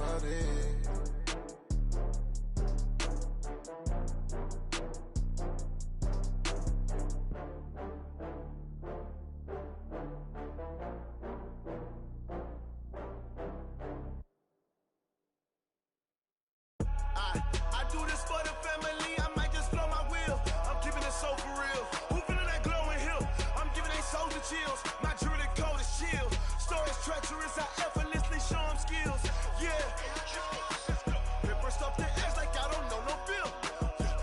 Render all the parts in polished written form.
about it. I do this for the family, I might just blow my wheel. I'm keeping it so for real. Who feeling that glowing hill? I'm giving they soldier chills. My jewelry code is chill. Stories treacherous, I effortlessly show them skills. Yeah. Paper stuff the edge like I don't know no feel.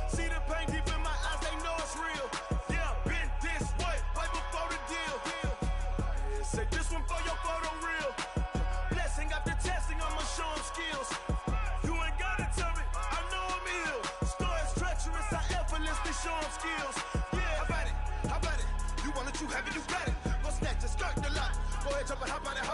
See the pain deep in my eyes, they know it's real. Yeah, been this way, way before the deal. Say this one for your photo real. Blessing after testing, I'ma show them skills. You ain't gotta tell me, I know I'm ill. Stories treacherous, I effortlessly show them skills. Yeah, how about it? You want it, you have it, you got it. Go snatch it, skirt the lot. Go ahead, jump it, hop on it.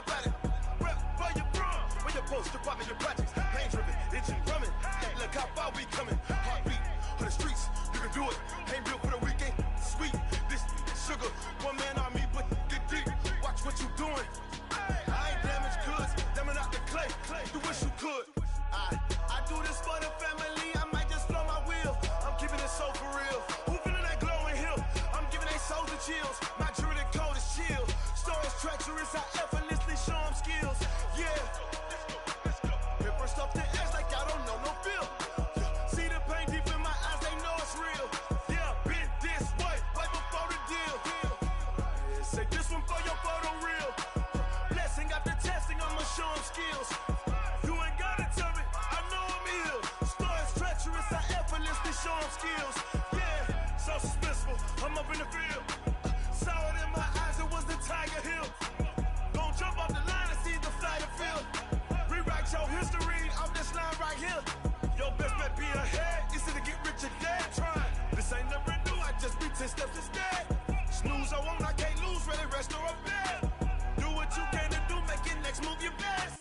Rep where you from, where your post, department, your projects. Pain driven, engine drumming. Hey, look how far we coming. Heartbeat on the streets, you can do it. Ain't built for the weekend, sweet. This sugar, one man army, but get deep. Watch what you doing. I ain't damaged goods, damn out the clay. You wish you could. I do this for the family, I might just blow my wheel. I'm keeping it so for real. Who feeling that glowing hill? I'm giving they soldier chills. My jewelry code is chill. Stories treacherous, I effortlessly show them skills. Yeah. Paper stuff the edge like I don't know no feel. See the pain deep in my eyes, they know it's real. Yeah, been this way, way before the deal. Say this one for your photo real. Blessing after testing, I'ma show them skills. You ain't gotta tell me, I know I'm ill. Stories treacherous, I effortlessly show them skills. Yeah, so suspenseful, I'm up in the field. Saw it in my eyes, it was the Tiger Hill. Don't jump off the line and see the flight of field. Rewrite your history off this line right here. Your best bet be ahead, easy to get rich or dead trying. This ain't never new, I just be 10 steps instead. Snooze or won't, I can't lose, ready, rest or a bed. Do what you can to do, make it next move your best.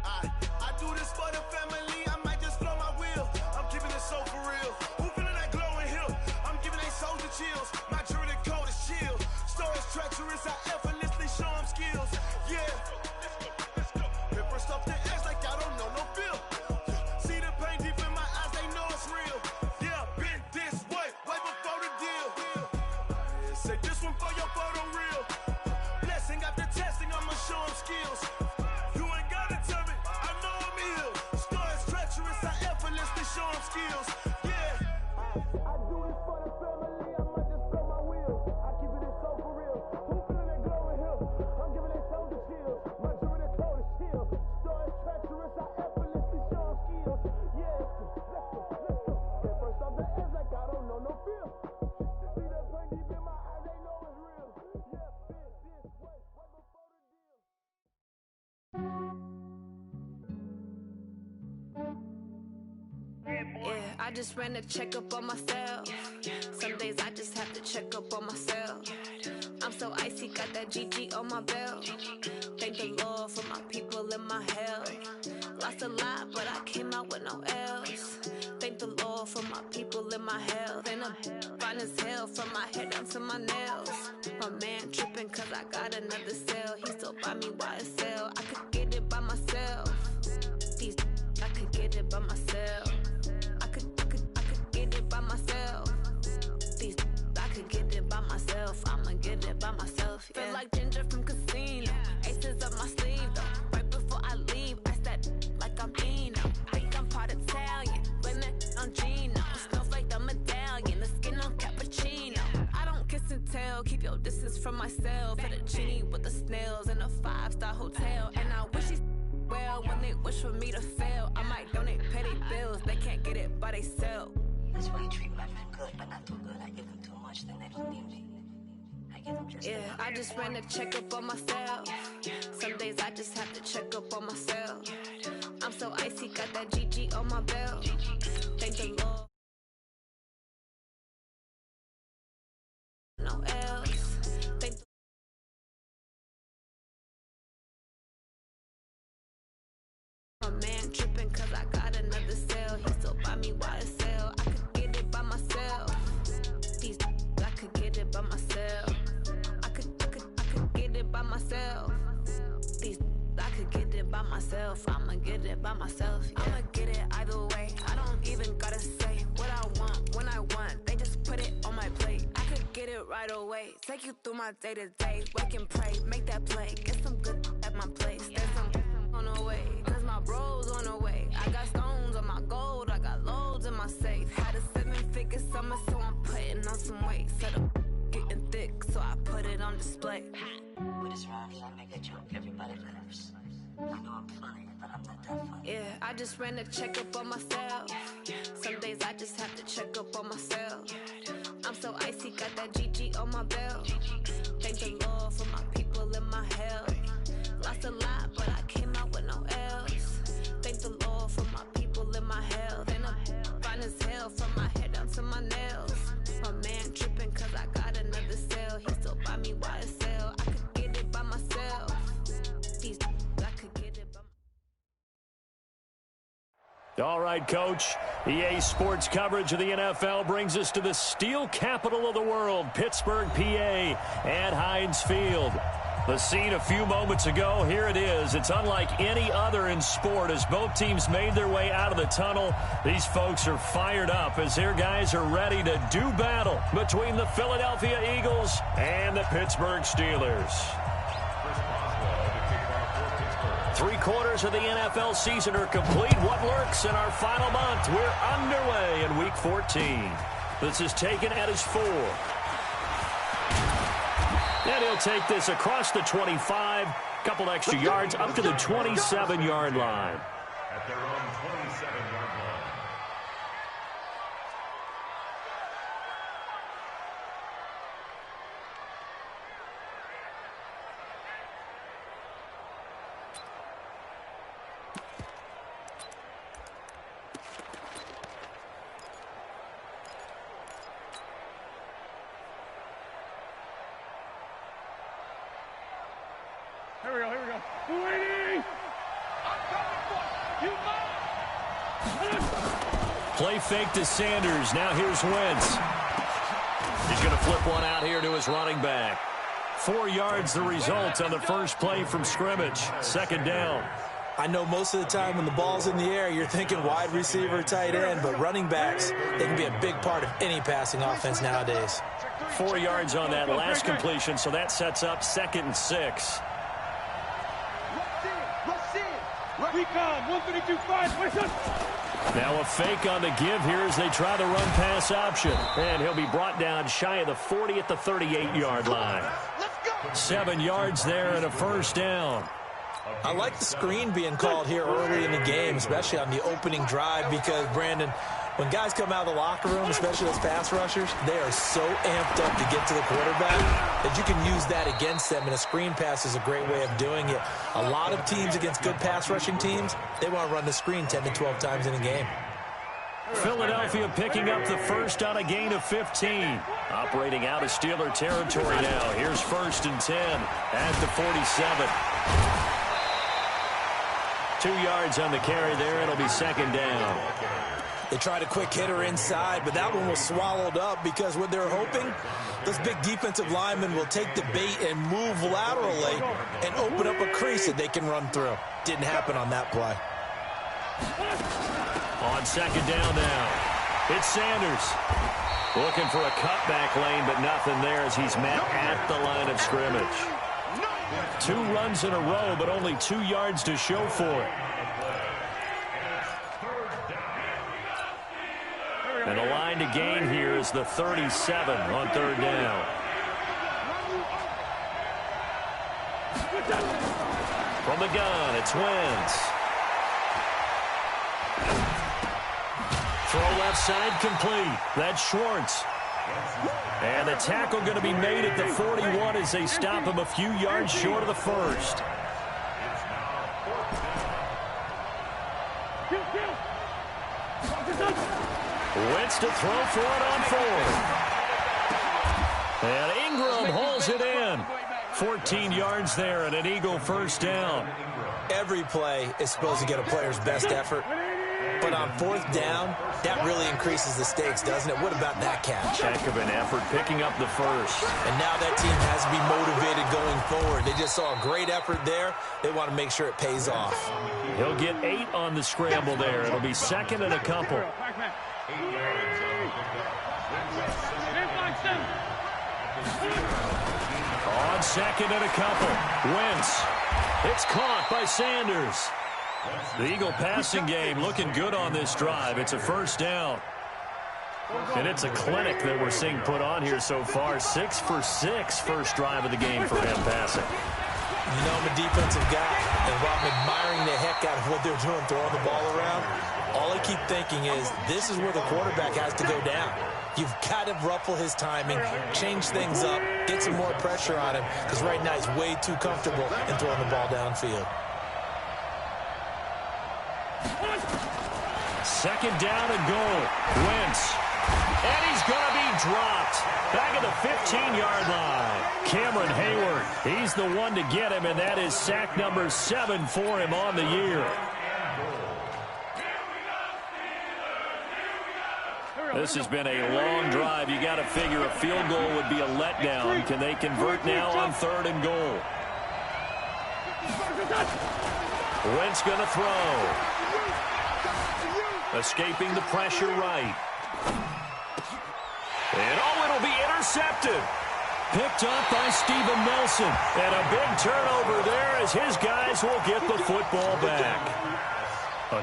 I do this for the family, I might just blow my wheel. I'm keeping it so for real. Who feeling that glowing hill? I'm giving they soldier chills. My jewelry code is chill. Stories treacherous, I effortlessly show them skills. Yeah. Paper stuff the edge like I don't know no feel. See the pain deep in my eyes, they know it's real. Yeah, been this way, way before the deal. Say this one for your photo real. Blessing after testing, I'ma show them skills. You ain't gotta tell me, I know I'm ill. Stories treacherous, I effortlessly show them skills. Yeah. I do this for the family, I might just blow my wheel. I keep it so for real. Who feeling that glowing hill? I'm giving they soldier chills. My jewelry code is chill. Stories treacherous, I effortlessly show them skills. Yeah, let's go. At first off the edge like I don't know no feel. See that pain deep in my eyes, they know it's real. Yeah, been this way, way before the deal. Yeah, I just ran a checkup on myself. Some days I just have to check up on myself. I'm so icy, got that GG on my belt. Thank the Lord for my people in my health. Lost a lot, but I came out with no else. Thank the Lord for my people in my health. And I'm fine as hell from my head down to my nails. My man tripping cause I got another cell. He still buy me YSL. I could get it by myself. These I could get it by myself. I could get it by myself. These I could get it by myself. I'ma get it by myself. Yeah. Feel like Ginger from Casino. Aces up my sleeve though. Right before I leave, I said like I'm Eno. Think I'm part Italian. Blame that on Gino. Smells like the medallion. The skin on cappuccino. I don't kiss and tell. Keep your distance from myself. Fettuccine with the snails in a 5-star hotel. And I wish he's well when they wish for me to fail. I might donate petty bills. They can't get it by themselves. That's why you treat my men good, but not too good. I give them too much, then they don't need me. I give them just yeah, I just ran a checkup on myself. Some days I just have to check up on myself. I'm so icy, got that GG on my belt. Thank the Lord. No else. Thank the my man tripping cause I got another cell. He still buy me YSL. I could get it by myself. These I could get it by myself. I could get it by myself. These I could get it by myself. I'ma get it by myself. I'ma get it either way. I don't even gotta say what I want when I want. They just put it on my plate. I could get it right away. Take you through my day-to-day. Wake and pray, make that play. Get some good at my place. There's some on the way, cause my bros on the way. I got stones on my gold, I got loads in my safe. Had a 7-figure summer, so I'm putting on some weight. Set up getting thick, so I put it on display. With this rhymes, I make a joke, everybody laughs. I know I'm funny, but I'm not that funny. Yeah, I just ran a checkup on myself. Some days I just have to check up on myself. I'm so icy, got that GG on my belt. Thank the Lord for my people in my health. Lost a lot, but I came out with no else. Thank the Lord for my people in my health. And I'm fine as hell from my head down to my nails. My man tripping cause I got another cell. He still buy me YSL. I could get it by myself. These I could get it by myself. All right, Coach. EA Sports coverage of the NFL brings us to the steel capital of the world, Pittsburgh, PA, at Heinz Field. The scene a few moments ago, here it is. It's unlike any other in sport as both teams made their way out of the tunnel. These folks are fired up as their guys are ready to do battle between the Philadelphia Eagles and the Pittsburgh Steelers. 3/4 of the NFL season are complete. What lurks in our final month? We're underway in Week 14. This is taken at his 4. And he'll take this across the 25, couple extra yards up to the 27-yard line. At their own 27-yard line. Here we go. Waiting! I'm coming for you. Play fake to Sanders. Now here's Wentz. He's going to flip one out here to his running back. 4 yards the result on the first play from scrimmage. Second down. I know most of the time when the ball's in the air, you're thinking wide receiver, tight end, but running backs, they can be a big part of any passing offense nowadays. 4 yards on that last completion, so that sets up 2nd and 6. We come, 132-5, listen! Now a fake on the give here as they try the run-pass option. And he'll be brought down shy of the 40 at the 38-yard line. 7 yards there and a first down. I like the screen being called here early in the game, especially on the opening drive, because, Brandon, when guys come out of the locker room, especially those pass rushers, they are so amped up to get to the quarterback that you can use that against them, and a screen pass is a great way of doing it. A lot of teams against good pass rushing teams, they want to run the screen 10 to 12 times in a game. Philadelphia picking up the first on a gain of 15. Operating out of Steeler territory now. Here's 1st and 10 at the 47. 2 yards on the carry there. It'll be 2nd down. They tried a quick hitter inside, but that one was swallowed up because what they're hoping, this big defensive lineman will take the bait and move laterally and open up a crease that they can run through. Didn't happen on that play. On 2nd down now, it's Sanders. Looking for a cutback lane, but nothing there as he's met at the line of scrimmage. 2 runs in a row, but only 2 yards to show for it. And the line to gain here is the 37 on 3rd down. From the gun, it's Wentz. Throw left side complete. That's Schwartz. And the tackle going to be made at the 41 as they stop him a few yards short of the first. Wentz to throw for it on 4th. And Ingram holds it in. 14 yards there and an Eagle first down. Every play is supposed to get a player's best effort. But on fourth down, that really increases the stakes, doesn't it? What about that catch? Heck of an effort picking up the first. And now that team has to be motivated going forward. They just saw a great effort there. They want to make sure it pays off. He'll get 8 on the scramble there. It'll be second and a couple. On second and a couple. Wentz. It's caught by Sanders. The Eagle passing game looking good on this drive. It's a first down. And it's a clinic that we're seeing put on here so far. 6 for 6 first drive of the game for him passing. You know, I'm a defensive guy, and while I'm admiring the heck out of what they're doing, throwing the ball around, all I keep thinking is this is where the quarterback has to go down. You've got to ruffle his timing, change things up, get some more pressure on him, because right now he's way too comfortable in throwing the ball downfield. Second down and goal. Wentz. And he's going to be dropped. Back at the 15-yard line. Cameron Hayward. He's the one to get him, and that is sack number 7 for him on the year. This has been a long drive. You got to figure a field goal would be a letdown. Can they convert now on third and goal? Wentz going to throw. Escaping the pressure right. And it'll be intercepted. Picked up by Steven Nelson. And a big turnover there as his guys will get the football back.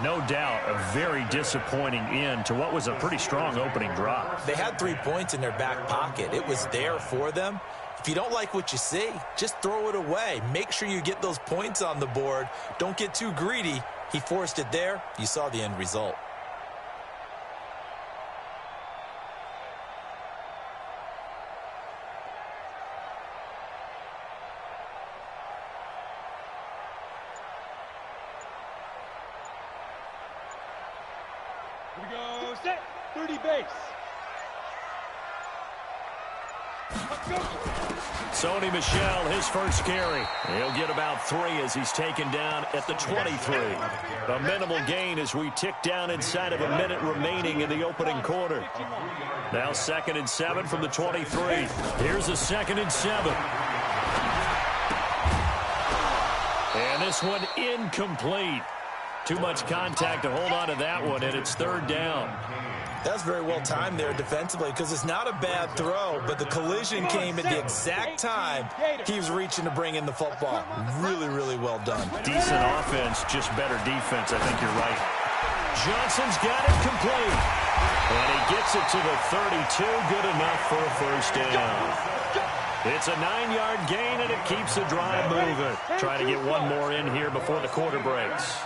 No doubt a very disappointing end to what was a pretty strong opening drive. They had 3 points in their back pocket. It was there for them. If you don't like what you see, just throw it away. Make sure you get those points on the board. Don't get too greedy. He forced it there. You saw the end result. Here we go, set, 30 base. Sony Michel, his first carry. He'll get about 3 as he's taken down at the 23. A minimal gain as we tick down inside of a minute remaining in the opening quarter. Now 2nd and 7 from the 23. Here's a 2nd and 7. And this one incomplete. Too much contact to hold on to that one, and it's 3rd down. That's very well timed there defensively because it's not a bad throw, but the collision came at the exact time he was reaching to bring in the football. Really, really well done. Decent offense, just better defense. I think you're right. Johnson's got it complete. And he gets it to the 32. Good enough for a first down. It's a 9-yard gain, and it keeps the drive moving. Trying to get one more in here before the quarter breaks.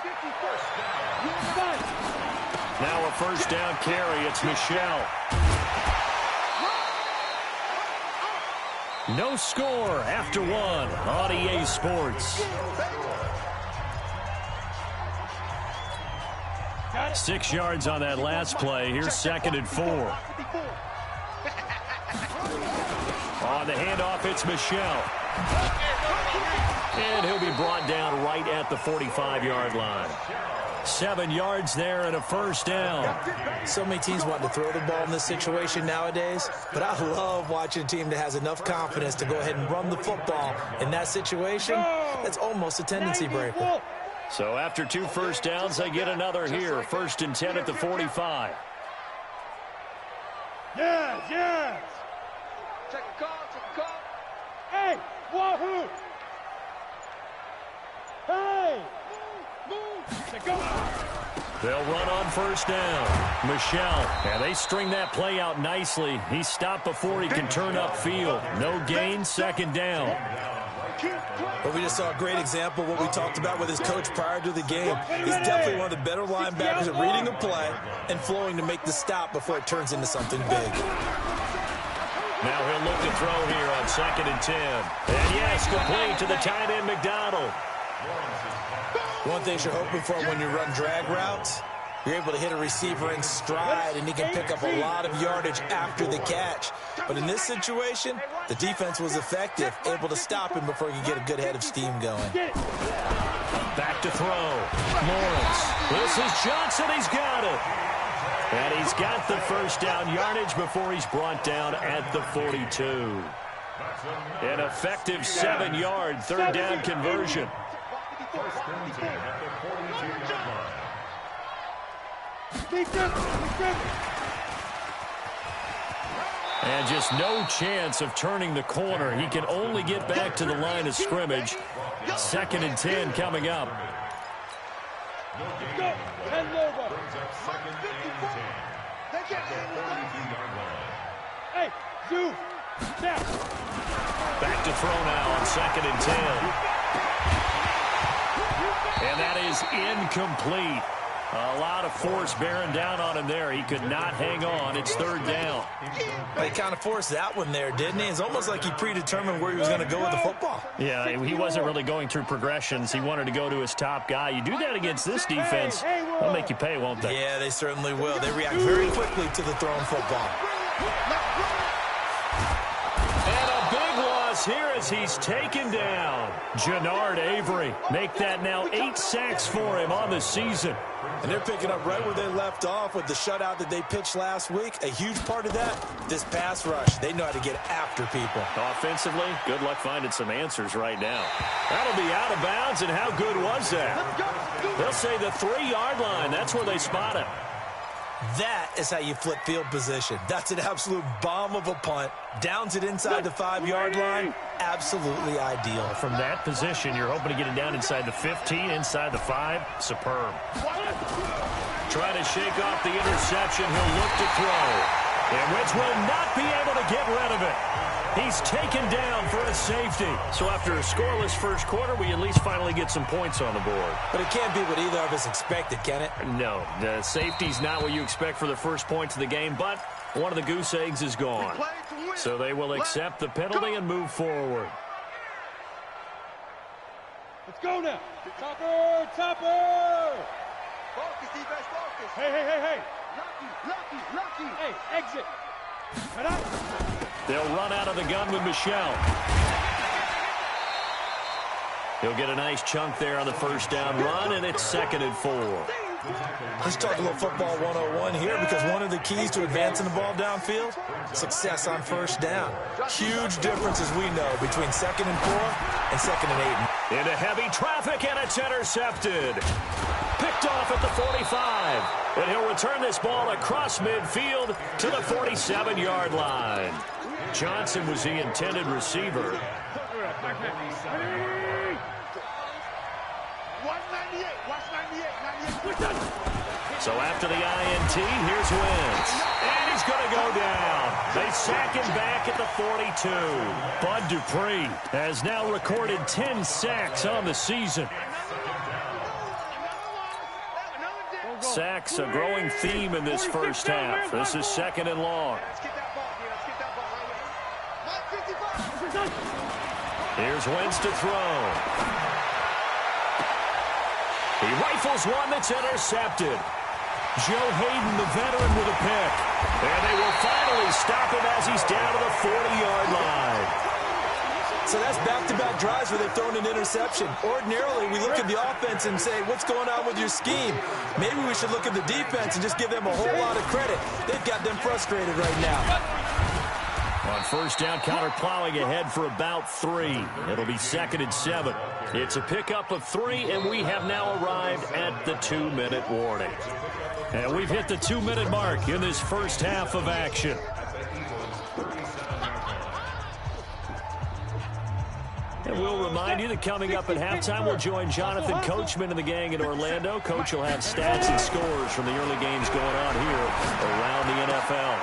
Now a first down carry. It's Michel. No score after 1 on EA Sports. 6 yards on that last play. Here's 2nd and 4. On the handoff, it's Michel. And he'll be brought down right at the 45-yard line. 7 yards there and a first down. So many teams want to throw the ball in this situation nowadays, but I love watching a team that has enough confidence to go ahead and run the football. In that situation, that's almost a tendency breaker. So after 2 first downs, they get another here. 1st and 10 at the 45. Yes. Check the call. Hey, wahoo! Hey! They'll run on first down. Michel, and they string that play out nicely. He's stopped before he can turn upfield. No gain, 2nd down. But we just saw a great example of what we talked about with his coach prior to the game. He's definitely one of the better linebackers at reading a play and flowing to make the stop before it turns into something big. Now he'll look to throw here on 2nd and 10. And yes, complete to the tight end, McDonald. One thing you're hoping for when you run drag routes, you're able to hit a receiver in stride, and he can pick up a lot of yardage after the catch. But in this situation, the defense was effective, able to stop him before he could get a good head of steam going. Back to throw. Lawrence. This is Johnson. He's got it. And he's got the first down yardage before he's brought down at the 42. An effective 7-yard third down conversion. First and 10 at the 42-yard line. And just no chance of turning the corner. He can only get back to the line of scrimmage. 2nd and 10 coming up. Brings up 2nd and 10 at the 42-yard line. Hey, Zoo, snap. Back to throw now on 2nd and 10. And that is incomplete. A lot of force bearing down on him there. He could not hang on. It's 3rd down. He kind of forced that one there, didn't he? It's almost like he predetermined where he was going to go with the football. Yeah, he wasn't really going through progressions. He wanted to go to his top guy. You do that against this defense, they'll make you pay, won't they? Yeah, they certainly will. They react very quickly to the thrown football. And a big loss here as he's taken down. Jannard Avery. Make that now 8 sacks for him on the season. And they're picking up right where they left off with the shutout that they pitched last week. A huge part of that, this pass rush. They know how to get after people. Offensively, good luck finding some answers right now. That'll be out of bounds, and how good was that? They'll say the 3-yard line. That's where they spot him. That is how you flip field position. That's an absolute bomb of a punt. Downs it inside the 5-yard line. Absolutely ideal. From that position, you're hoping to get it down inside the 15, inside the 5. Superb. Trying to shake off the interception. He'll look to throw. And Wentz will not be able to get rid of it. He's taken down for a safety. So after a scoreless first quarter, we at least finally get some points on the board. But it can't be what either of us expected, can it? No, the safety's not what you expect for the first points of the game, but one of the goose eggs is gone. So they will accept the penalty and move forward. Let's go now. Topper, Topper. Focus, defense, focus. Hey. Lucky. Hey, exit. Head up. They'll run out of the gun with Michel. He'll get a nice chunk there on the first down run, and it's 2nd and 4. Let's talk a little football 101 here, because one of the keys to advancing the ball downfield, success on first down. Huge difference, as we know, between 2nd and 4 and 2nd and 8. Into heavy traffic, and it's intercepted. Picked off at the 45. And he'll return this ball across midfield to the 47-yard line. Johnson was the intended receiver. 98. So after the INT, here's Wentz. And he's going to go down. They sack him back at the 42. Bud Dupree has now recorded 10 sacks on the season. Sacks, a growing theme in this first half. This is 2nd and long. Here's Wentz to throw. He rifles one that's intercepted. Joe Hayden, the veteran, with a pick. And they will finally stop him as he's down to the 40-yard line. So that's back-to-back drives where they've thrown an interception. Ordinarily, we look at the offense and say, what's going on with your scheme? Maybe we should look at the defense and just give them a whole lot of credit. They've got them frustrated right now. On first down, counter plowing ahead for about 3. It'll be 2nd and 7. It's a pickup of 3, and we have now arrived at the 2-minute warning. And we've hit the 2-minute mark in this first half of action. And we'll remind you that coming up at halftime, we'll join Jonathan Coachman and the gang in Orlando. Coach will have stats and scores from the early games going on here around the NFL.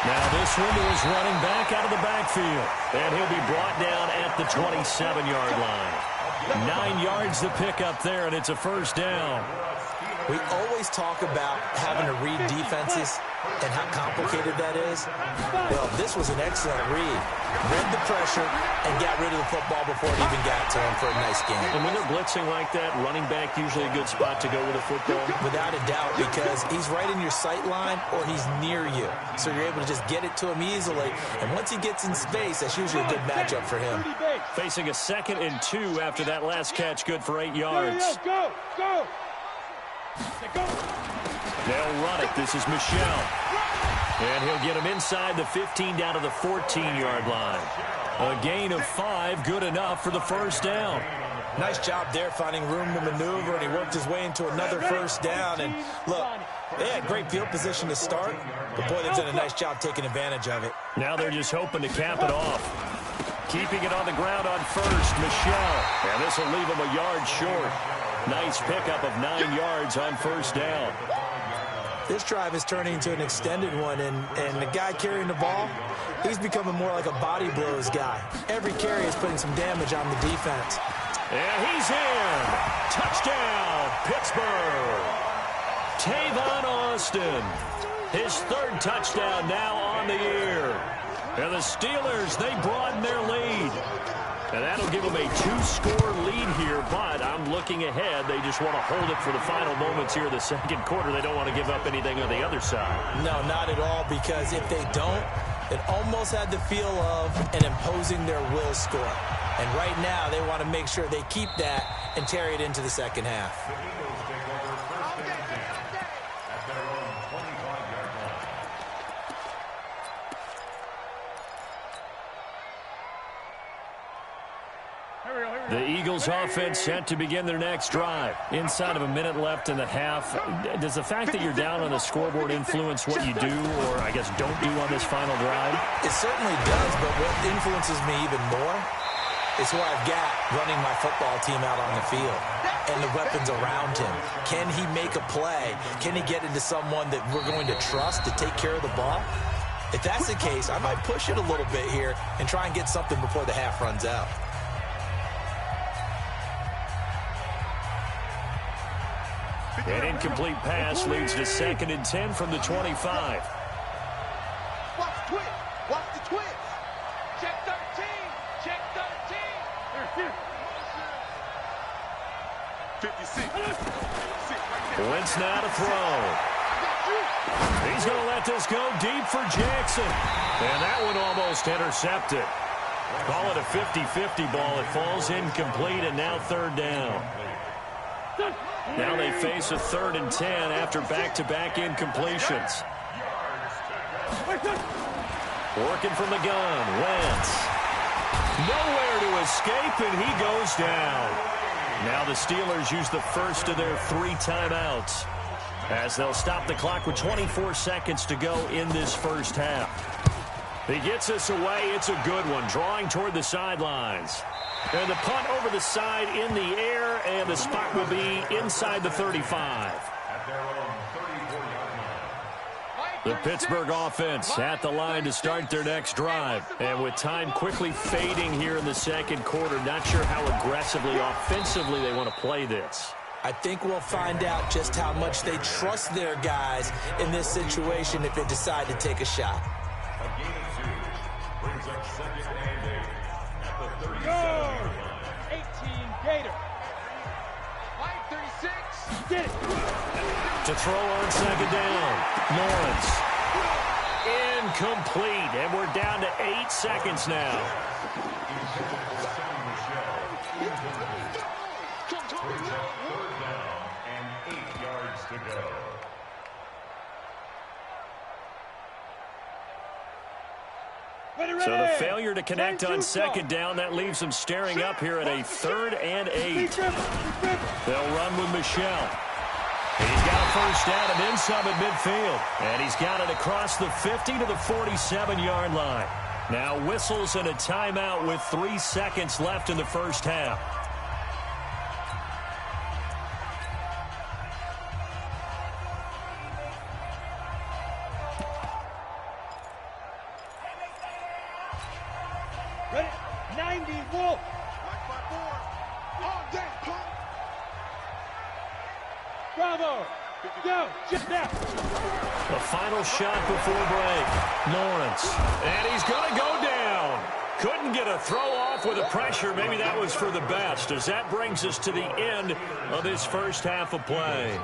Now this one is running back out of the backfield. And he'll be brought down at the 27-yard line. 9 yards to pick up there, and it's a first down. We always talk about having to read defenses and how complicated that is. Well, this was an excellent read. Read the pressure and got rid of the football before it even got to him for a nice game. And when they're blitzing like that, running back usually a good spot to go with a football. Without a doubt, because he's right in your sight line or he's near you. So you're able to just get it to him easily. And once he gets in space, that's usually a good matchup for him. Facing a 2nd and 2 after that last catch, good for 8 yards. Go! They'll run it. This is Michel. And he'll get him inside the 15 down to the 14-yard line. A gain of 5, good enough for the first down. Nice job there finding room to maneuver, and he worked his way into another first down. And look, they had great field position to start, but boy, they've done a nice job taking advantage of it. Now they're just hoping to cap it off. Keeping it on the ground on first, Michel. And this will leave him a yard short. Nice pickup of 9 yards on first down. This drive is turning into an extended one, and the guy carrying the ball, he's becoming more like a body blows guy. Every carry is putting some damage on the defense. And he's in. Touchdown, Pittsburgh. Tavon Austin. His 3rd touchdown now on the year. And the Steelers, they broaden their lead. And that'll give them a 2-score lead here, but I'm looking ahead. They just want to hold it for the final moments here of the 2nd quarter. They don't want to give up anything on the other side. No, not at all, because if they don't, it almost had the feel of an imposing their will score. And right now, they want to make sure they keep that and carry it into the second half. The Eagles offense set to begin their next drive. Inside of a minute left in the half. Does the fact that you're down on the scoreboard influence what you do, or I guess don't do on this final drive? It certainly does, but what influences me even more is who I've got running my football team out on the field and the weapons around him. Can he make a play? Can he get into someone that we're going to trust to take care of the ball? If that's the case, I might push it a little bit here and try and get something before the half runs out. An incomplete pass leads to 2nd and 10 from the 25. Watch the twist. Watch the twist. Check 13. Check 13. 56. Wentz now to throw. He's going to let this go deep for Jackson. And that one almost intercepted. Call it a 50-50 ball. It falls incomplete, and now 3rd down. Now they face a 3rd and 10 after back-to-back incompletions. Working from the gun, Wentz. Nowhere to escape, and he goes down. Now the Steelers use the first of their 3 timeouts as they'll stop the clock with 24 seconds to go in this first half. He gets us away. It's a good one, drawing toward the sidelines. And the punt over the side in the air, and the spot will be inside the 35. The Pittsburgh offense at the line to start their next drive. And with time quickly fading here in the 2nd quarter, not sure how aggressively, offensively they want to play this. I think we'll find out just how much they trust their guys in this situation if they decide to take a shot. Go! 18 Gator. 536. Get it. To throw on 2nd down. Lawrence. Incomplete. And we're down to 8 seconds now. So the failure to connect on 2nd down, that leaves them staring up here at a 3rd and 8. They'll run with Michel. He's got a first down and then some at midfield. And he's got it across the 50 to the 47-yard line. Now whistles and a timeout with 3 seconds left in the first half. Ready? 90 Wolf. Like my board. All day, punk. Bravo. Go. Just now. The final shot before break. Lawrence. And he's going to go down. Couldn't get a throw off with the pressure. Maybe that was for the best, as that brings us to the end of this first half of play.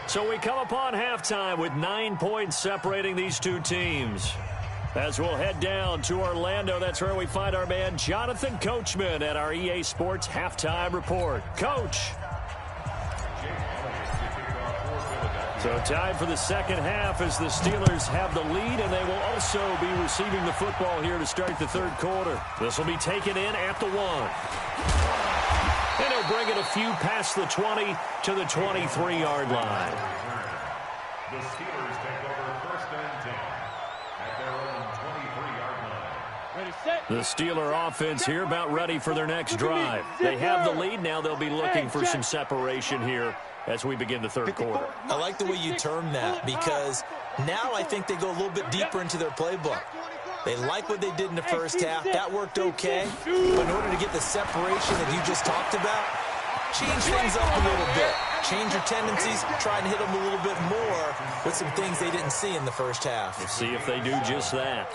So we come upon halftime with 9 points separating these two teams. As we'll head down to Orlando, that's where we find our man Jonathan Coachman at our EA Sports Halftime Report. Coach. So time for the second half as the Steelers have the lead, and they will also be receiving the football here to start the third quarter. This will be taken in at the 1. And he'll bring it a few past the 20 to the 23-yard line. The Steelers take over first and 10 at their own 23-yard line. Ready, set. The Steeler offense here about ready for their next drive. They have the lead. Now they'll be looking for some separation here as we begin the third quarter. I like the way you term that, because now I think they go a little bit deeper into their playbook. They like what they did in the first half. That worked okay. But in order to get the separation that you just talked about, change things up a little bit. Change your tendencies. Try and hit them a little bit more with some things they didn't see in the first half. We'll see if they do just that.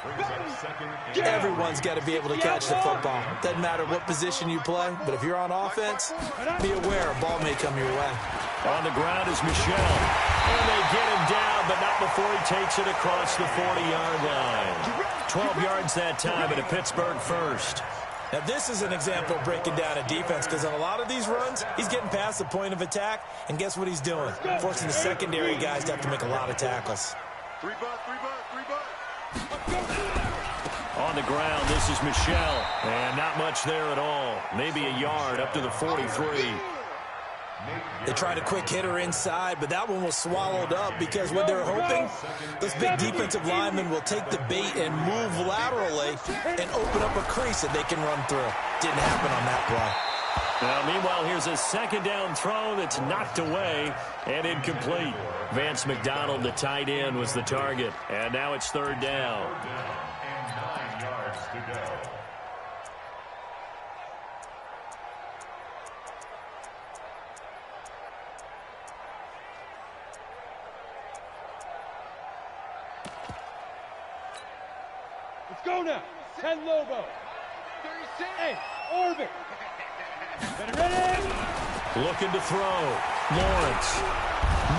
Everyone's got to be able to catch the football. Doesn't matter what position you play, but if you're on offense, be aware a ball may come your way. On the ground is Michel. And they get him down, but not before he takes it across the 40-yard line. 12 yards that time, and a Pittsburgh first. Now, this is an example of breaking down a defense, because on a lot of these runs, he's getting past the point of attack, and guess what he's doing? Forcing the secondary guys to have to make a lot of tackles. On the ground, this is Michel. And not much there at all. Maybe a yard up to the 43. They tried a quick hitter inside, but that one was swallowed up because what they're hoping, those big defensive linemen will take the bait and move laterally and open up a crease that they can run through. Didn't happen on that play. Now, meanwhile, here's a second down throw that's knocked away and incomplete. Vance McDonald, the tight end, was the target. And now it's third down. And 9 yards to go. Let's go now. 10 Lobo. 36. Hey, Orbit. Ready? Looking to throw. Lawrence.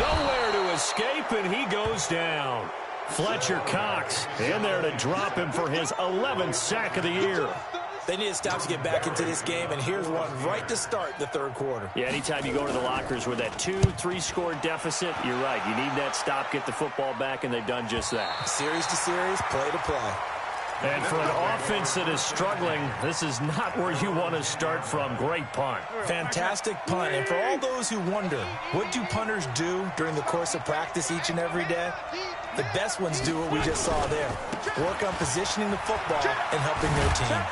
Nowhere to escape, and he goes down. Fletcher Cox in there to drop him for his 11th sack of the year. They need to stop to get back into this game, and here's one right to start the third quarter. Yeah, anytime you go to the lockers with that 2-3 score deficit, you're right. You need that stop, get the football back, and they've done just that. Series to series, play to play. And for an offense that is struggling, this is not where you want to start from. Great punt. Fantastic punt. And for all those who wonder, what do punters do during the course of practice each and every day? The best ones do what we just saw there. Work on positioning the football and helping their team.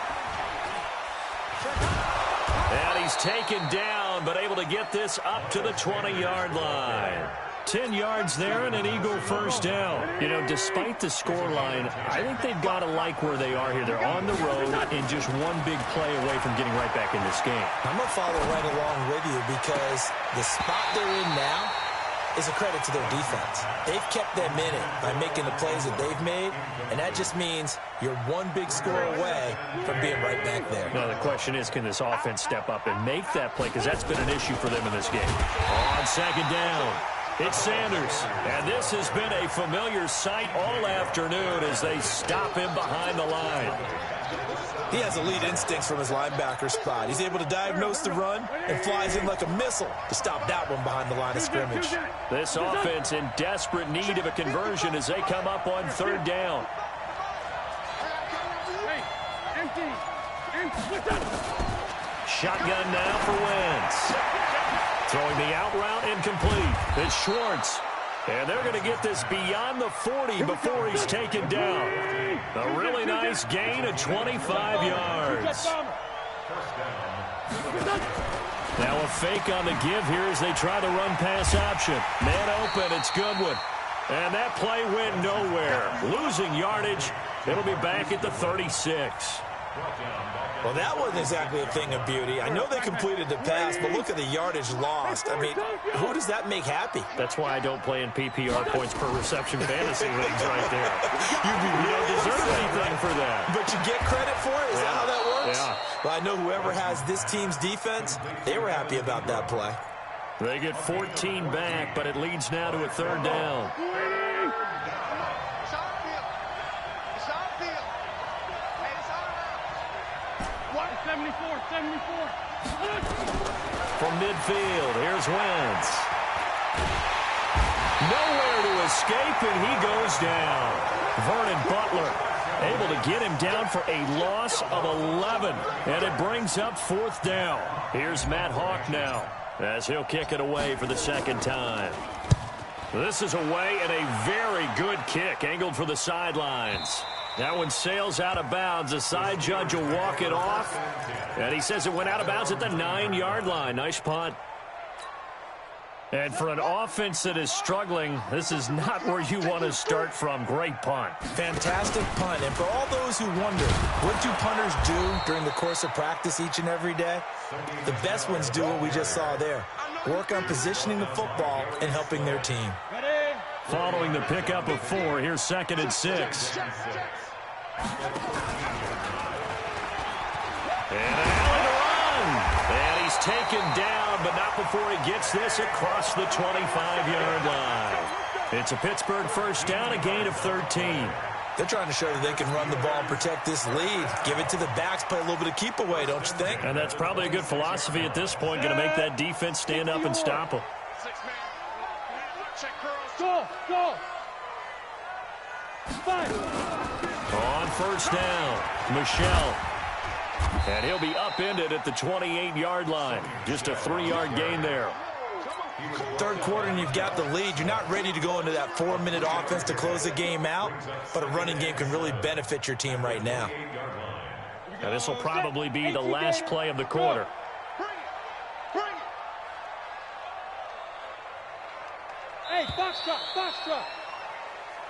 And he's taken down, but able to get this up to the 20-yard line. 10 yards there and an Eagle first down. You know, despite the scoreline, I think they've got to like where they are here. They're on the road and just one big play away from getting right back in this game. I'm going to follow right along with you because the spot they're in now is a credit to their defense. They've kept them in it by making the plays that they've made, and that just means you're one big score away from being right back there. Now, the question is, can this offense step up and make that play? Because that's been an issue for them in this game. On second down, it's Sanders. And this has been a familiar sight all afternoon as they stop him behind the line. He has elite instincts from his linebacker spot. He's able to diagnose the run and flies in like a missile to stop that one behind the line of scrimmage. This offense in desperate need of a conversion as they come up on third down. Shotgun now for Wentz. Throwing the out route incomplete. It's Schwartz. And they're going to get this beyond the 40 before he's taken down. A really nice gain of 25 yards. Now a fake on the give here as they try the run pass option. Man open, it's Goodwin. And that play went nowhere. Losing yardage. It'll be back at the 36. Well, that wasn't exactly a thing of beauty. I know they completed the pass, but look at the yardage lost. I mean, who does that make happy? That's why I don't play in PPR points per reception fantasy leagues right there. You don't deserve anything for that. But you get credit for it? Is that how that works? Yeah. Well, I know whoever has this team's defense, they were happy about that play. They get 14 back, but it leads now to a third down. From midfield, here's Wentz. Nowhere to escape, and he goes down. Vernon Butler able to get him down for a loss of 11, and it brings up fourth down. Here's Matt Hawk now, as he'll kick it away for the second time. This is away, and a very good kick, angled for the sidelines. That one sails out of bounds. The side judge will walk it off. And he says it went out of bounds at the 9-yard line. Nice punt. And for an offense that is struggling, this is not where you want to start from. Great punt. Fantastic punt. And for all those who wonder, what do punters do during the course of practice each and every day? The best ones do what we just saw there. Work on positioning the football and helping their team. Following the pickup of 4, here's 2nd and 6. And Allen to run. And he's taken down, but not before he gets this across the 25-yard line. It's a Pittsburgh first down, a gain of 13. They're trying to show that they can run the ball and protect this lead. Give it to the backs, play a little bit of keep away, don't you think? And that's probably a good philosophy at this point, going to make that defense stand up and stop them. Go. 5. On first down, Michel. And he'll be upended at the 28-yard line. Just a 3-yard gain there. Third quarter and you've got the lead. You're not ready to go into that 4-minute offense to close the game out, but a running game can really benefit your team right now. Now this will probably be the last play of the quarter. Hey, Foxtrot.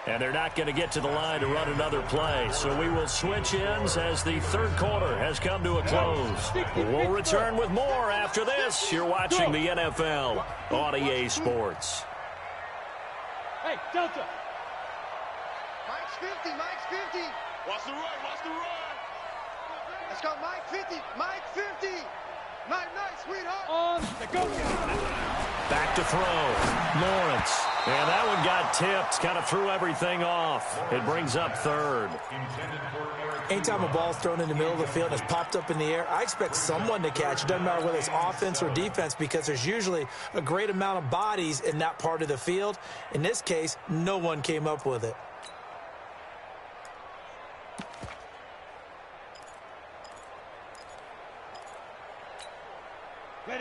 And they're not going to get to the line to run another play. So we will switch ends as the third quarter has come to a close. We'll return with more after this. You're watching the NFL on EA Sports. Hey, Delta. Mike's 50. Watch the run. Let's go, Mike 50. Night, sweetheart. On the go. Back to throw. Lawrence. And that one got tipped. Kind of threw everything off. It brings up third. Anytime a ball's thrown in the middle of the field and it's popped up in the air, I expect someone to catch. It doesn't matter whether it's offense or defense, because there's usually a great amount of bodies in that part of the field. In this case, no one came up with it.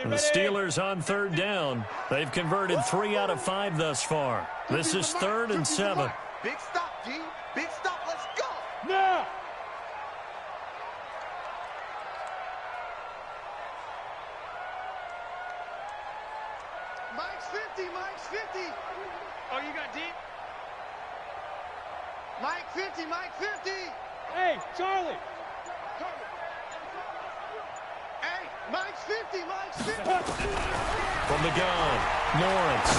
And the Steelers on third down. They've converted 3 out of 5 thus far. This is 3rd and 7. Big stop, D. Big stop. Let's go. Now. Mike's 50. Oh, you got deep? Mike 50. Hey, Charlie. Hey, Mike's 50. From the gun, Lawrence.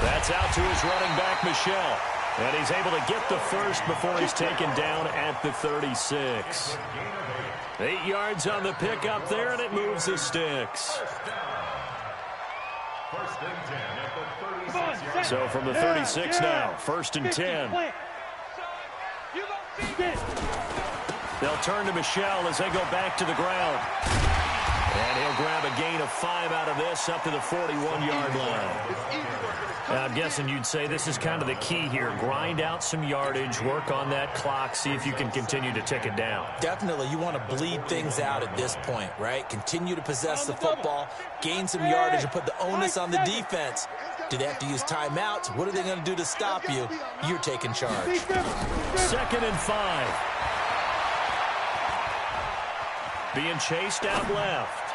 That's out to his running back, Michel. And he's able to get the first before he's taken down at the 36. 8 yards on the pickup there, and it moves the sticks. So from the 36 now, 1st and 10. They'll turn to Michel as they go back to the ground. And he'll grab a gain of 5 out of this up to the 41-yard line. I'm guessing you'd say this is kind of the key here. Grind out some yardage, work on that clock, see if you can continue to tick it down. Definitely, you want to bleed things out at this point, right? Continue to possess the football, gain some yardage, and put the onus on the defense. Do they have to use timeouts? What are they going to do to stop you? You're taking charge. 2nd and 5. Being chased out left.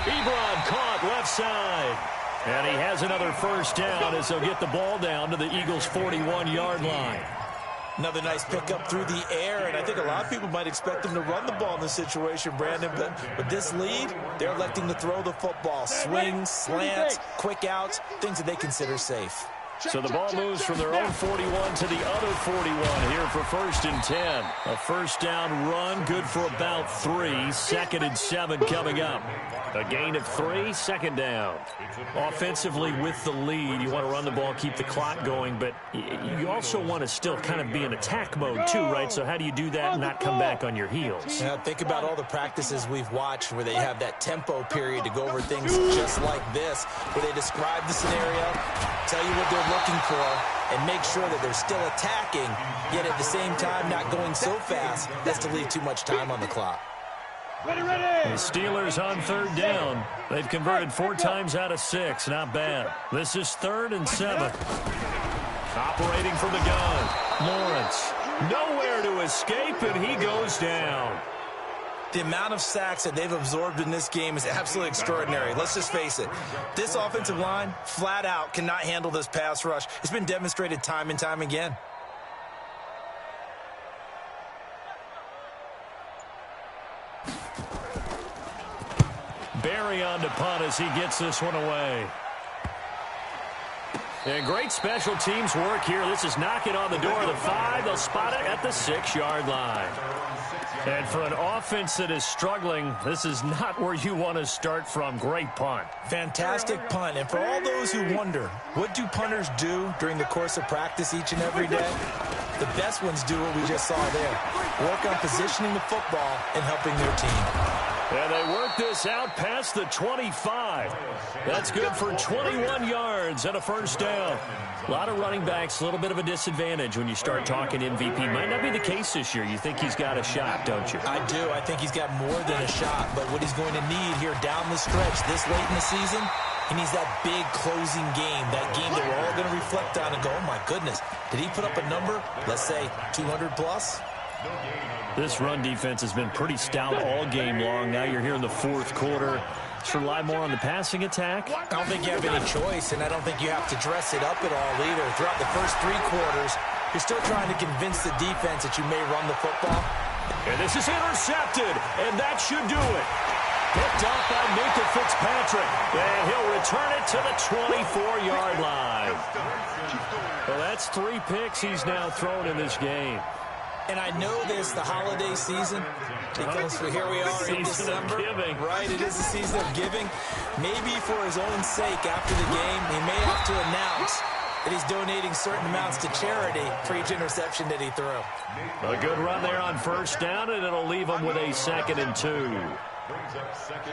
Ebron caught left side. And he has another first down as they'll get the ball down to the Eagles' 41-yard line. Another nice pickup through the air, and I think a lot of people might expect them to run the ball in this situation, Brandon, but with this lead, they're electing to throw the football. Swings, slants, quick outs, things that they consider safe. So the ball moves from their own 41 to the other 41 here for 1st and 10. A first down run, good for about 3. 2nd and 7 coming up. A gain of 3, 2nd down. Offensively with the lead, you want to run the ball, keep the clock going, but you also want to still kind of be in attack mode too, right? So how do you do that and not come back on your heels? Yeah, think about all the practices we've watched where they have that tempo period to go over things just like this, where they describe the scenario, tell you what they're looking for, and make sure that they're still attacking, yet at the same time not going so fast as to leave too much time on the clock. The Steelers on 3rd down. They've converted 4 times out of 6. Not bad. This is 3rd and 7. Operating from the gun. Lawrence. Nowhere to escape, and he goes down. The amount of sacks that they've absorbed in this game is absolutely extraordinary. Let's just face it. This offensive line, flat out, cannot handle this pass rush. It's been demonstrated time and time again. Barry on to punt as he gets this one away. And great special teams work here. This is knocking on the door of the 5. They'll spot it at the 6-yard line. And for an offense that is struggling, this is not where you want to start from. Great punt. Fantastic punt. And for all those who wonder, what do punters do during the course of practice each and every day? The best ones do what we just saw there. Work on positioning the football and helping their team. And they work this out past the 25. That's good for 21 yards and a first down. A lot of running backs, a little bit of a disadvantage when you start talking MVP. Might not be the case this year. You think he's got a shot, don't you? I do. I think he's got more than a shot. But what he's going to need here down the stretch this late in the season, he needs that big closing game, that game that we're all going to reflect on and go, oh, my goodness, did he put up a number, let's say 200 plus? This run defense has been pretty stout all game long. Now you're here in the 4th quarter. Should rely more on the passing attack? I don't think you have any choice, and I don't think you have to dress it up at all either. Throughout the first 3 quarters, you're still trying to convince the defense that you may run the football. And this is intercepted, and that should do it. Picked up by Minkah Fitzpatrick, and he'll return it to the 24-yard line. Well, that's 3 picks he's now thrown in this game. And I know this, the holiday season, because here we are in December. Right, it is the season of giving. Maybe for his own sake after the game, he may have to announce that he's donating certain amounts to charity for each interception that he threw. A good run there on first down, and it'll leave him with a 2nd and 2.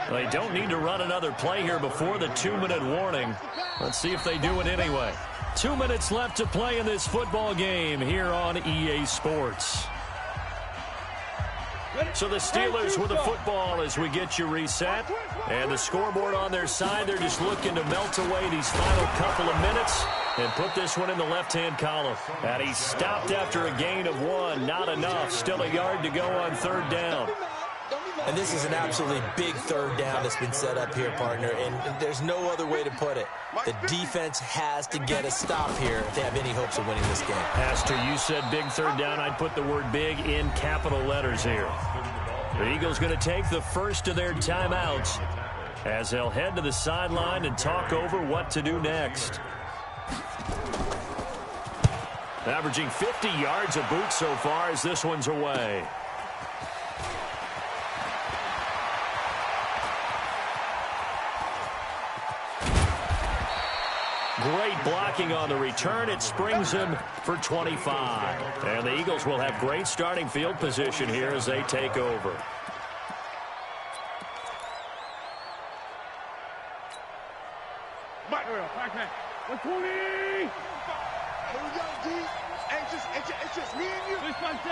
They don't need to run another play here before the 2-minute warning. Let's see if they do it anyway. 2 minutes left to play in this football game here on EA Sports. So the Steelers with the football as we get you reset. And the scoreboard on their side, they're just looking to melt away these final couple of minutes and put this one in the left-hand column. And he stopped after a gain of 1. Not enough. Still a yard to go on 3rd down. And this is an absolutely big 3rd down that's been set up here, partner, and there's no other way to put it. The defense has to get a stop here if they have any hopes of winning this game. Pastor, you said big 3rd down. I'd put the word big in capital letters here. The Eagles going to take the first of their timeouts as they'll head to the sideline and talk over what to do next. Averaging 50 yards a boot so far as this one's away. Great blocking on the return. It springs him for 25. And the Eagles will have great starting field position here as they take over. Here we go, D. It's just me and you. It's just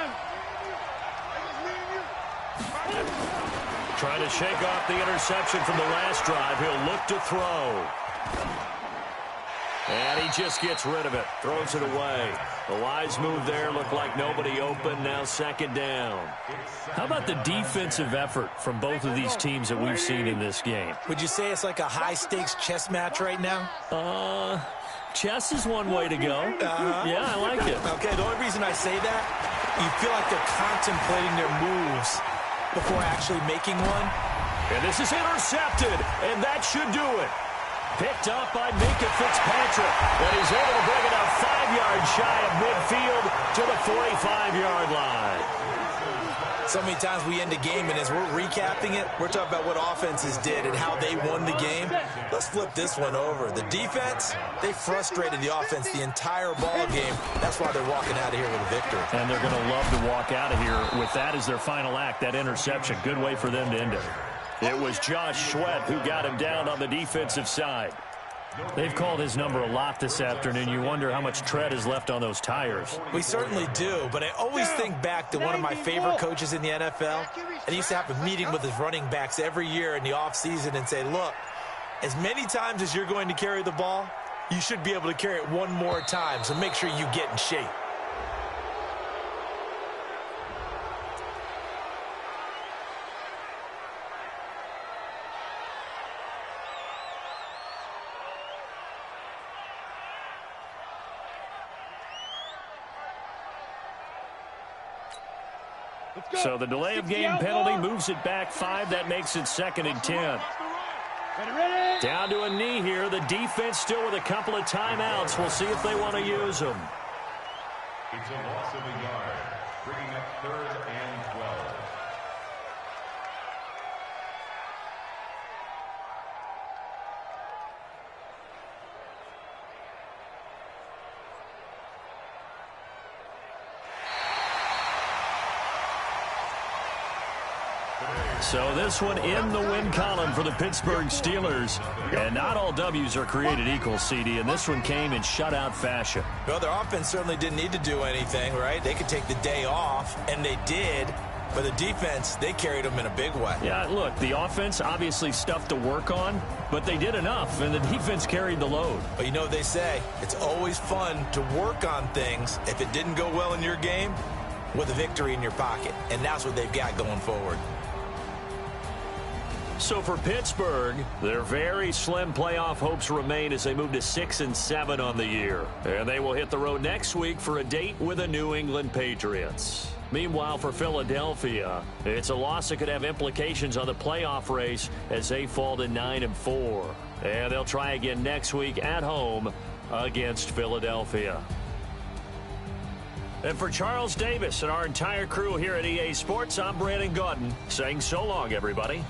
me and you. Trying to shake off the interception from the last drive. He'll look to throw. And he just gets rid of it. Throws it away. The wise move there. Looked like nobody open. Now 2nd down. How about the defensive effort from both of these teams that we've seen in this game? Would you say it's like a high-stakes chess match right now? chess is one way to go. Yeah, I like it. Okay, the only reason I say that, you feel like they're contemplating their moves before actually making one. And this is intercepted, and that should do it. Picked up by Minkah Fitzpatrick, and he's able to bring it up 5 yards shy of midfield to the 45-yard line. So many times we end a game, and as we're recapping it, we're talking about what offenses did and how they won the game. Let's flip this one over. The defense, they frustrated the offense the entire ball game. That's why they're walking out of here with a victory. And they're going to love to walk out of here with that as their final act, that interception. Good way for them to end it. It was Josh Sweat who got him down on the defensive side. They've called his number a lot this afternoon. You wonder how much tread is left on those tires. We certainly do, but I always think back to one of my favorite coaches in the NFL, and he used to have a meeting with his running backs every year in the offseason and say, look, as many times as you're going to carry the ball, you should be able to carry it one more time, so make sure you get in shape. So the delay of game penalty moves it back 5. That makes it 2nd and 10. Down to a knee here. The defense still with a couple of timeouts. We'll see if they want to use them. It's a loss of a yard, bringing up 3rd and 12. So this one in the win column for the Pittsburgh Steelers. And not all W's are created equal, CD, and this one came in shutout fashion. Well, their offense certainly didn't need to do anything, right? They could take the day off, and they did. But the defense, they carried them in a big way. Yeah, look, the offense obviously stuff to work on, but they did enough, and the defense carried the load. But you know what they say, it's always fun to work on things if it didn't go well in your game with a victory in your pocket. And that's what they've got going forward. So for Pittsburgh, their very slim playoff hopes remain as they move to 6-7 on the year. And they will hit the road next week for a date with the New England Patriots. Meanwhile, for Philadelphia, it's a loss that could have implications on the playoff race as they fall to 9-4. And they'll try again next week at home against Philadelphia. And for Charles Davis and our entire crew here at EA Sports, I'm Brandon Gaudin saying so long, everybody.